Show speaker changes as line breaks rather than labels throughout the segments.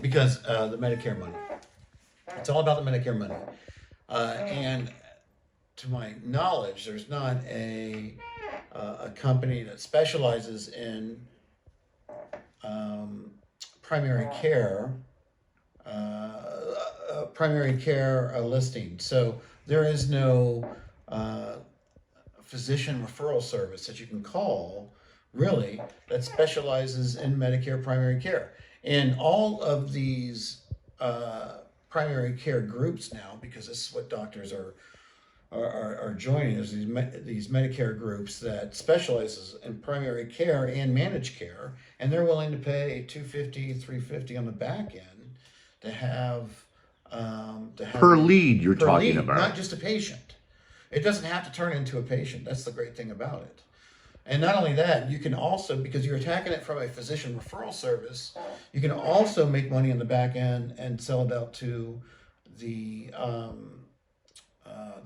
because the Medicare money. It's all about the Medicare money. And to my knowledge, there's not a company that specializes in primary care, listing. So there is no physician referral service that you can call, really, that specializes in Medicare primary care. And all of these primary care groups now, because this is what doctors are joining, is these Medicare groups that specializes in primary care and managed care, and they're willing to pay $250, $350 on the back end to have
per lead you're
per
talking
lead,
about.
not just a patient. It doesn't have to turn into a patient. That's the great thing about it. And not only that, you can also, because you're attacking it from a physician referral service, you can also make money on the back end and sell it out to the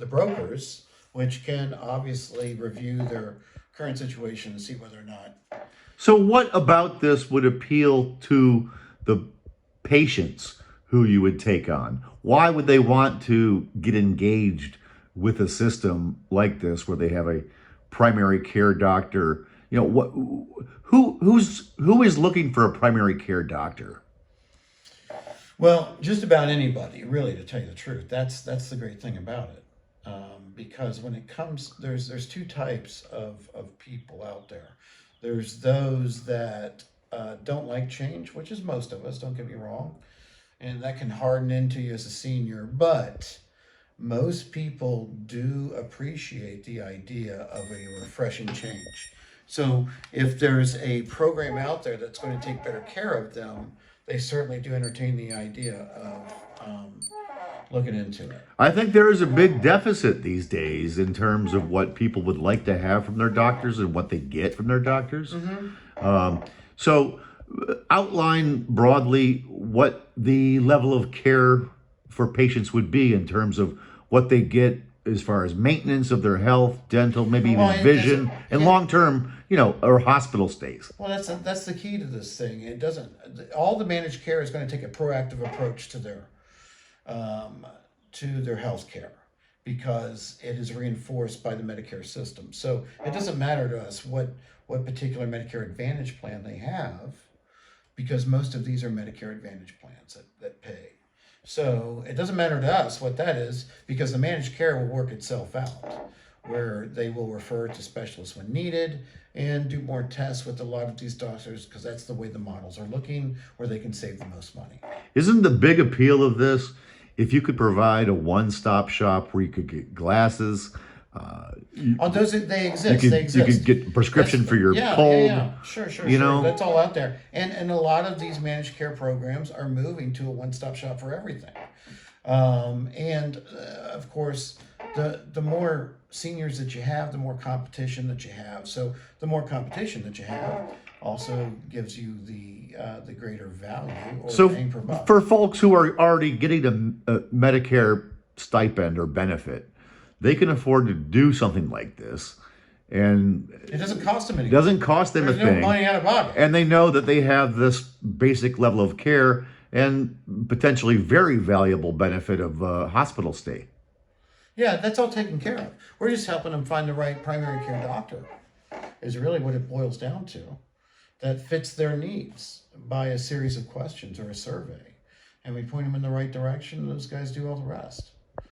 brokers, which can obviously review their current situation and see whether or not.
So what about this would appeal to the patients who you would take on? Why would they want to get engaged with a system like this where they have a primary care doctor? You know, who is looking for a primary care doctor?
Well, just about anybody, really, to tell you the truth. That's the great thing about it. Because when it comes, there's two types of people out there. There's those that don't like change, which is most of us, don't get me wrong. And that can harden into you as a senior. But most people do appreciate the idea of a refreshing change. So if there's a program out there that's going to take better care of them, they certainly do entertain the idea of looking into it.
I think there is a big deficit these days in terms of what people would like to have from their doctors and what they get from their doctors. So outline broadly what the level of care for patients would be in terms of what they get as far as maintenance of their health, dental, maybe even vision, and long-term, or hospital stays.
Well, that's the key to this thing. It doesn't. All the managed care is going to take a proactive approach to their health care, because it is reinforced by the Medicare system. So it doesn't matter to us what particular Medicare Advantage plan they have, because most of these are Medicare Advantage plans that pay. So it doesn't matter to us what that is, because the managed care will work itself out, where they will refer to specialists when needed and do more tests with a lot of these doctors, because that's the way the models are looking, where they can save the most money.
Isn't the big appeal of this if you could provide a one-stop shop where you could get glasses?
They exist.
You could get a prescription for your cold.
Yeah. Sure. That's all out there. And a lot of these managed care programs are moving to a one-stop shop for everything. Of course, the more seniors that you have, the more competition that you have. So the more competition that you have also gives you the greater value or bang per buck.
For folks who are already getting a Medicare stipend or benefit, they can afford to do something like this, and
it doesn't cost them anything.
It doesn't cost them a thing.
There's no money out of pocket.
And they know that they have this basic level of care and potentially very valuable benefit of hospital stay.
Yeah, that's all taken care of. We're just helping them find the right primary care doctor, is really what it boils down to, that fits their needs by a series of questions or a survey. And we point them in the right direction, and those guys do all the rest.